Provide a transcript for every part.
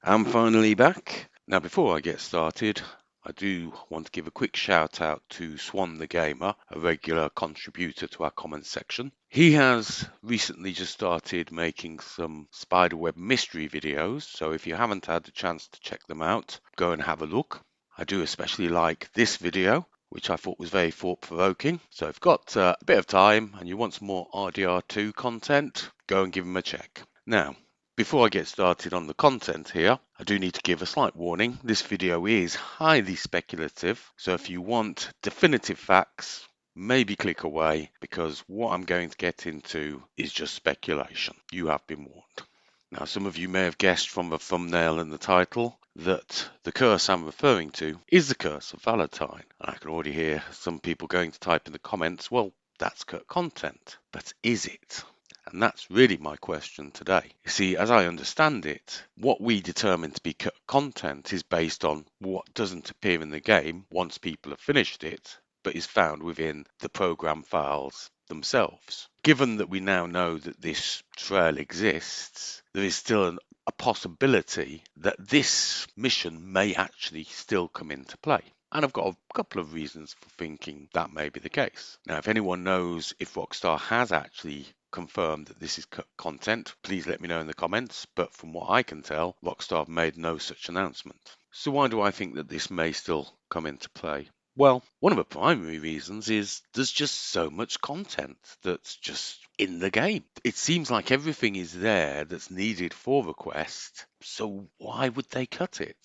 I'm finally back. Now, before I get started, I do want to give a quick shout out to Swan the Gamer, a regular contributor to our comments section. He has recently just started making some spiderweb mystery videos, so if you haven't had the chance to check them out, go and have a look. I do especially like this video, which I thought was very thought-provoking. So if you've got a bit of time and you want some more RDR2 content, go and give him a check. Now, before I get started on the content here, I do need to give a slight warning. This video is highly speculative, so if you want definitive facts, maybe click away, because what I'm going to get into is just speculation. You have been warned. Now, some of you may have guessed from the thumbnail and the title that the curse I'm referring to is the curse of Valentine. And I can already hear some people going to type in the comments, well, that's cut content. But is it? And that's really my question today. You see, as I understand it, what we determine to be cut content is based on what doesn't appear in the game once people have finished it, but is found within the program files themselves. Given that we now know that this trail exists, there is still a possibility that this mission may actually still come into play. And I've got a couple of reasons for thinking that may be the case. Now, if anyone knows if Rockstar has actually confirmed that this is content, please let me know in the comments, but from what I can tell, Rockstar have made no such announcement. So why do I think that this may still come into play? Well, one of the primary reasons is there's just so much content that's just in the game. It seems like everything is there that's needed for the quest, so why would they cut it?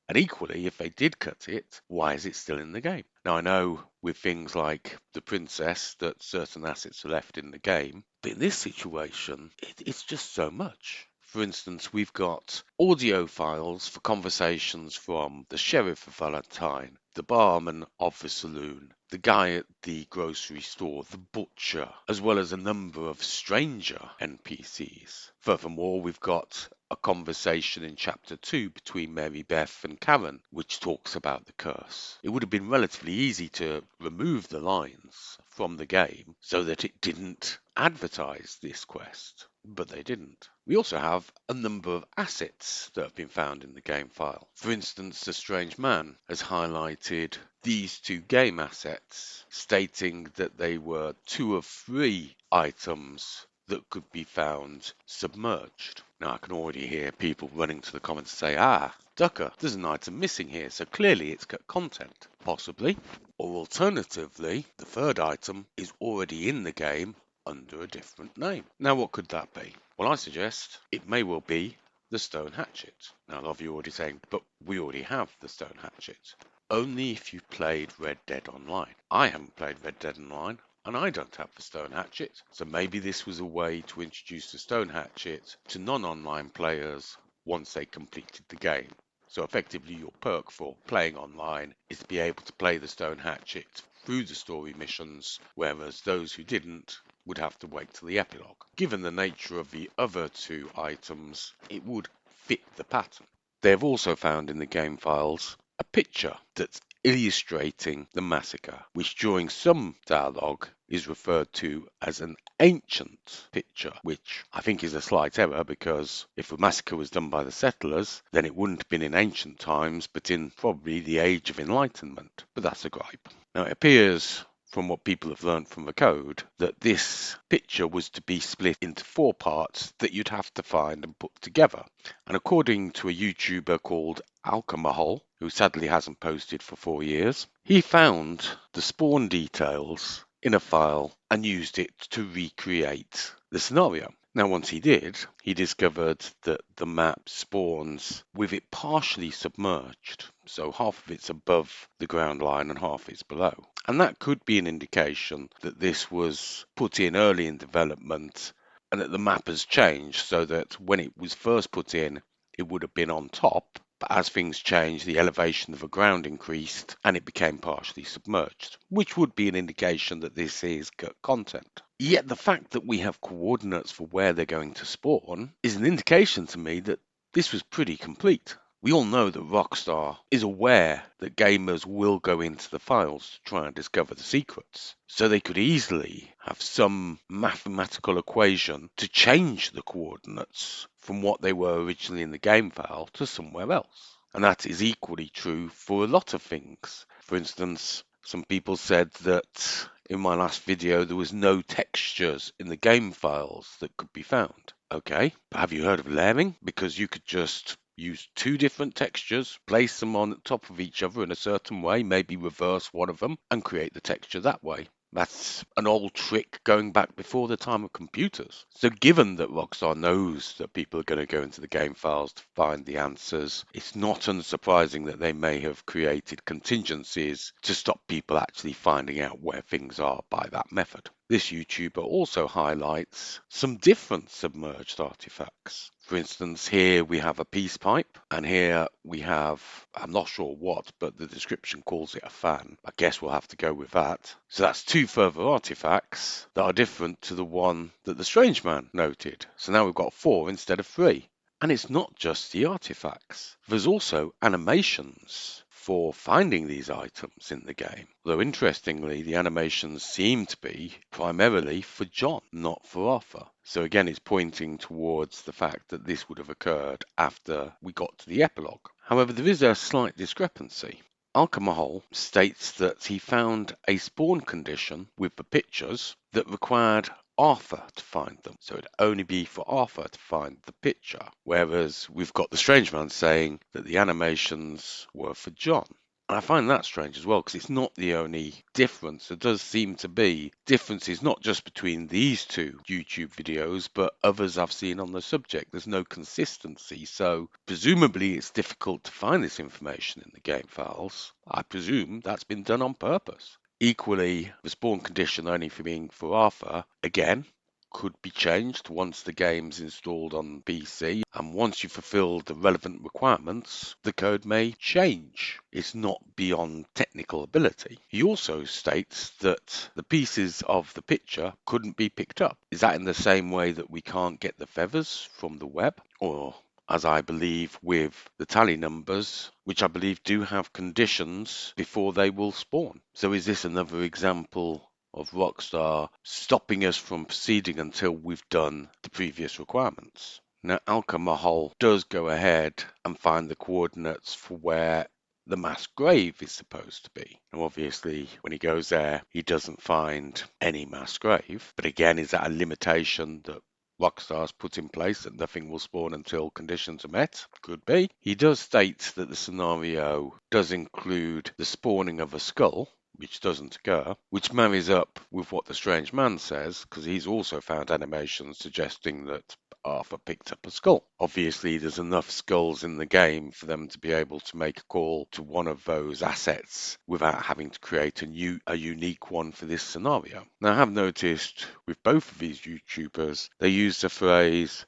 And equally, if they did cut it, why is it still in the game? Now, I know with things like the princess that certain assets are left in the game, but in this situation, it's just so much. For instance, we've got audio files for conversations from the sheriff of Valentine, the barman of the saloon, the guy at the grocery store, the butcher, as well as a number of stranger NPCs. Furthermore, we've got a conversation in chapter 2 between Mary Beth and Karen, which talks about the curse. It would have been relatively easy to remove the lines from the game so that it didn't advertise this quest, but they didn't. We also have a number of assets that have been found in the game file. For instance, the Strange Man has highlighted these two game assets, stating that they were 2 of 3 items that could be found submerged. Now, I can already hear people running to the comments and say, Ducker, there's an item missing here, so clearly it's cut content. Possibly. Or alternatively, the third item is already in the game under a different name. Now, what could that be? Well, I suggest it may well be the stone hatchet. Now, a lot of you are already saying, but we already have the stone hatchet. Only if you've played Red Dead Online. I haven't played Red Dead Online, and I don't have the stone hatchet, so maybe this was a way to introduce the stone hatchet to non-online players once they completed the game. So effectively your perk for playing online is to be able to play the stone hatchet through the story missions, whereas those who didn't would have to wait till the epilogue. Given the nature of the other 2 items, it would fit the pattern. They have also found in the game files a picture that's illustrating the massacre, which during some dialogue is referred to as an ancient picture, which I think is a slight error, because if the massacre was done by the settlers, then it wouldn't have been in ancient times, but in probably the Age of Enlightenment. But that's a gripe. Now, it appears from what people have learned from the code, that this picture was to be split into 4 parts that you'd have to find and put together. And according to a YouTuber called Alchemahol, who sadly hasn't posted for 4 years, he found the spawn details in a file and used it to recreate the scenario. Now, once he did, he discovered that the map spawns with it partially submerged, so half of it's above the ground line and half is below. And that could be an indication that this was put in early in development and that the map has changed, so that when it was first put in, it would have been on top. But as things changed, the elevation of the ground increased and it became partially submerged, which would be an indication that this is content. Yet the fact that we have coordinates for where they're going to spawn is an indication to me that this was pretty complete. We all know that Rockstar is aware that gamers will go into the files to try and discover the secrets. So they could easily have some mathematical equation to change the coordinates from what they were originally in the game file to somewhere else. And that is equally true for a lot of things. For instance, some people said that in my last video there was no textures in the game files that could be found. Okay, but have you heard of layering? Because you could just use two different textures, place them on top of each other in a certain way, maybe reverse one of them, and create the texture that way. That's an old trick going back before the time of computers. So given that Rockstar knows that people are going to go into the game files to find the answers, it's not unsurprising that they may have created contingencies to stop people actually finding out where things are by that method. This YouTuber also highlights some different submerged artifacts. For instance, here we have a peace pipe, and here we have, I'm not sure what, but the description calls it a fan. I guess we'll have to go with that. So that's two further artifacts that are different to the one that the strange man noted. So now we've got 4 instead of 3. And it's not just the artifacts. There's also animations for finding these items in the game. Though interestingly, the animations seem to be primarily for John, not for Arthur. So again, it's pointing towards the fact that this would have occurred after we got to the epilogue. However, there is a slight discrepancy. Alchemahol states that he found a spawn condition with the pictures that required Arthur to find them. So it'd only be for Arthur to find the picture. Whereas we've got the strange man saying that the animations were for John. And I find that strange as well, because it's not the only difference. There does seem to be differences not just between these two YouTube videos, but others I've seen on the subject. There's no consistency, so presumably it's difficult to find this information in the game files. I presume that's been done on purpose. Equally, the spawn condition only for being for Arthur, again, could be changed once the game's installed on PC, and once you've fulfilled the relevant requirements, the code may change. It's not beyond technical ability. He also states that the pieces of the picture couldn't be picked up. Is that in the same way that we can't get the feathers from the web? Or, as I believe with the tally numbers, which I believe do have conditions before they will spawn. So is this another example of Rockstar stopping us from proceeding until we've done the previous requirements? Now, Alchemahol does go ahead and find the coordinates for where the mass grave is supposed to be. Now, obviously, when he goes there, he doesn't find any mass grave. But again, is that a limitation that Rockstar's put in place, that nothing will spawn until conditions are met? Could be. He does state that the scenario does include the spawning of a skull, which doesn't occur, which marries up with what the strange man says, because he's also found animations suggesting that Arthur picked up a skull. Obviously, there's enough skulls in the game for them to be able to make a call to one of those assets without having to create a unique one for this scenario. Now, I have noticed with both of these YouTubers, they use the phrase,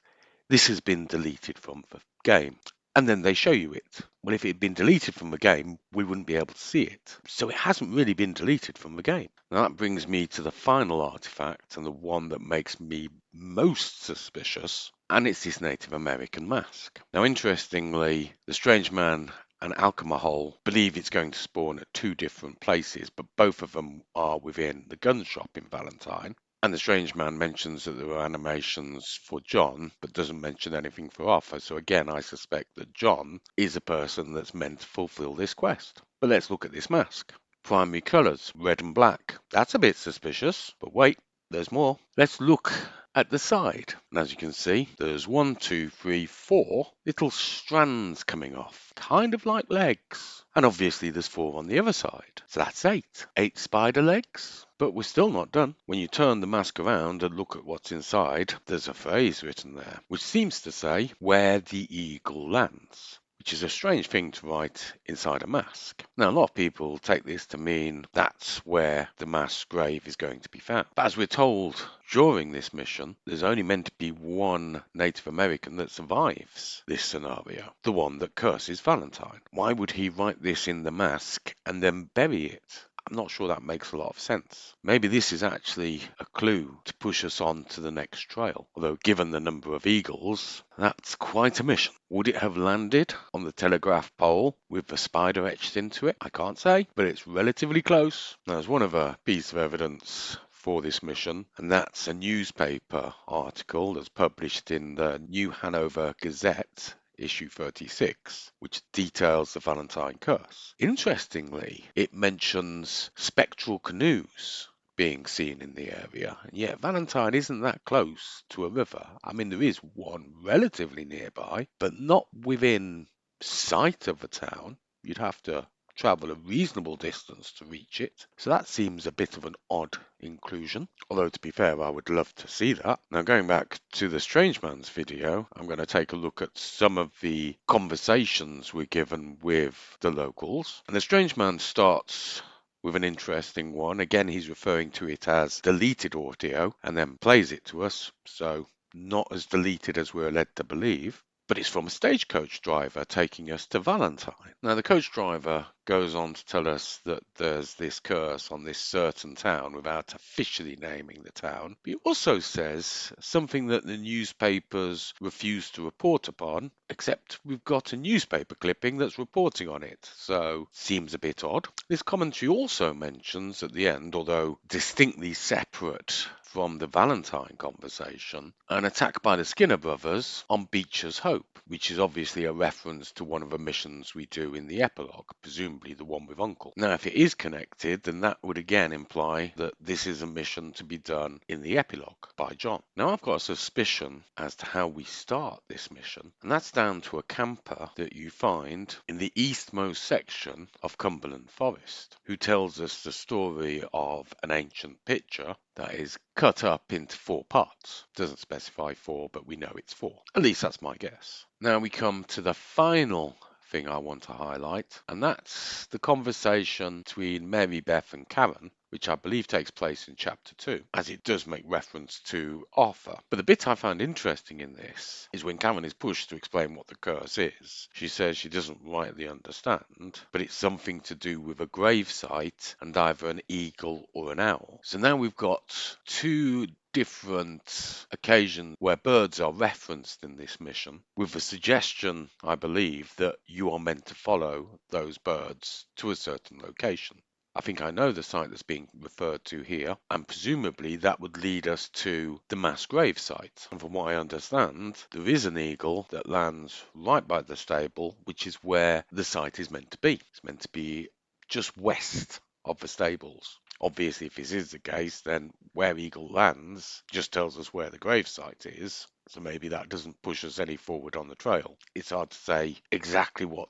"This has been deleted from the game." And then they show you it. Well, if it had been deleted from the game, we wouldn't be able to see it. So it hasn't really been deleted from the game. Now that brings me to the final artifact, and the one that makes me most suspicious, and it's this Native American mask. Now, interestingly, the strange man and Alchemahol believe it's going to spawn at 2 different places, but both of them are within the gun shop in Valentine. And the strange man mentions that there are animations for John, but doesn't mention anything for Arthur. So again, I suspect that John is a person that's meant to fulfill this quest. But let's look at this mask. Primary colours, red and black. That's a bit suspicious, but wait, there's more. Let's look at the side. And as you can see, there's 1, 2, 3, 4 little strands coming off, kind of like legs. And obviously there's 4 on the other side. So that's 8. 8 spider legs. But we're still not done. When you turn the mask around and look at what's inside, there's a phrase written there, which seems to say, "where the eagle lands," which is a strange thing to write inside a mask. Now, a lot of people take this to mean that's where the mass grave is going to be found. But as we're told during this mission, there's only meant to be one Native American that survives this scenario, the one that curses Valentine. Why would he write this in the mask and then bury it? I'm not sure that makes a lot of sense. Maybe this is actually a clue to push us on to the next trail. Although given the number of eagles, that's quite a mission. Would it have landed on the telegraph pole with the spider etched into it? I can't say, but it's relatively close. There's one other piece of evidence for this mission, and that's a newspaper article that's published in the New Hanover Gazette, issue 36, which details the Valentine curse. Interestingly, it mentions spectral canoes being seen in the area, and yet Valentine isn't that close to a river. I mean, there is one relatively nearby, but not within sight of a town. You'd have to travel a reasonable distance to reach it. So that seems a bit of an odd inclusion. Although, to be fair, I would love to see that. Now, going back to the Strange Man's video, I'm going to take a look at some of the conversations we're given with the locals. And the Strange Man starts with an interesting one. Again, he's referring to it as deleted audio and then plays it to us. So not as deleted as we're led to believe. But it's from a stagecoach driver taking us to Valentine. Now, the coach driver goes on to tell us that there's this curse on this certain town without officially naming the town. But he also says something that the newspapers refuse to report upon, except we've got a newspaper clipping that's reporting on it. So, seems a bit odd. This commentary also mentions at the end, although distinctly separate from the Valentine conversation, an attack by the Skinner brothers on Beecher's Hope, which is obviously a reference to one of the missions we do in the epilogue, presumably the one with Uncle. Now, if it is connected, then that would again imply that this is a mission to be done in the epilogue by John. Now, I've got a suspicion as to how we start this mission, and that's down to a camper that you find in the eastmost section of Cumberland Forest, who tells us the story of an ancient picture that is cut up into 4 parts. Doesn't specify 4, but we know it's 4. At least that's my guess. Now we come to the final thing I want to highlight, and that's the conversation between Mary Beth and Karen, which I believe takes place in chapter 2, as it does make reference to Arthur. But the bit I found interesting in this is when Karen is pushed to explain what the curse is. She says she doesn't rightly understand, but it's something to do with a gravesite and either an eagle or an owl. So now we've got 2 different occasions where birds are referenced in this mission, with the suggestion, I believe, that you are meant to follow those birds to a certain location. I think I know the site that's being referred to here, and presumably that would lead us to the mass grave site. And from what I understand, there is an eagle that lands right by the stable, which is where the site is meant to be. It's meant to be just west of the stables. Obviously, if this is the case, then where eagle lands just tells us where the grave site is. So maybe that doesn't push us any forward on the trail. It's hard to say exactly what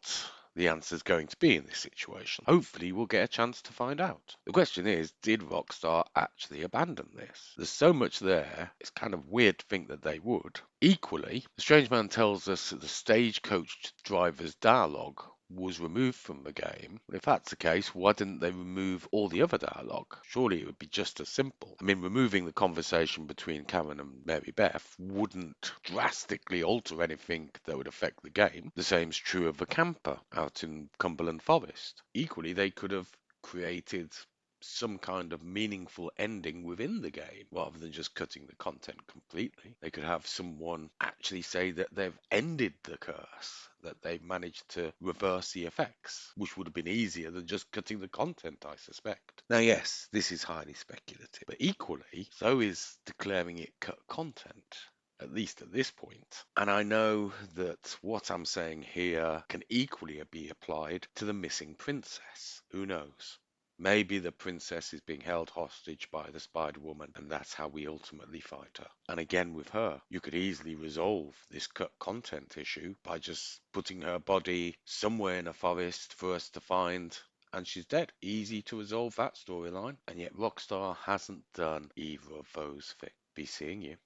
the answer is going to be in this situation. Hopefully we'll get a chance to find out. The question is, did Rockstar actually abandon this? There's so much there, it's kind of weird to think that they would. Equally, the Strange Man tells us that the stagecoach driver's dialogue was removed from the game. If that's the case, why didn't they remove all the other dialogue? Surely it would be just as simple. I mean, removing the conversation between Karen and Mary Beth wouldn't drastically alter anything that would affect the game. The same's true of the camper out in Cumberland Forest. Equally, they could have created some kind of meaningful ending within the game rather than just cutting the content completely. They could have someone actually say that they've ended the curse, that they've managed to reverse the effects, which would have been easier than just cutting the content, I suspect. Now, yes, this is highly speculative, but equally, so is declaring it cut content. At least at this point. And I know that what I'm saying here can equally be applied to the missing princess. Who knows? Maybe the princess is being held hostage by the Spider-Woman, and that's how we ultimately fight her. And again with her, you could easily resolve this cut content issue by just putting her body somewhere in a forest for us to find, and she's dead. Easy to resolve that storyline, and yet Rockstar hasn't done either of those things. Be seeing you.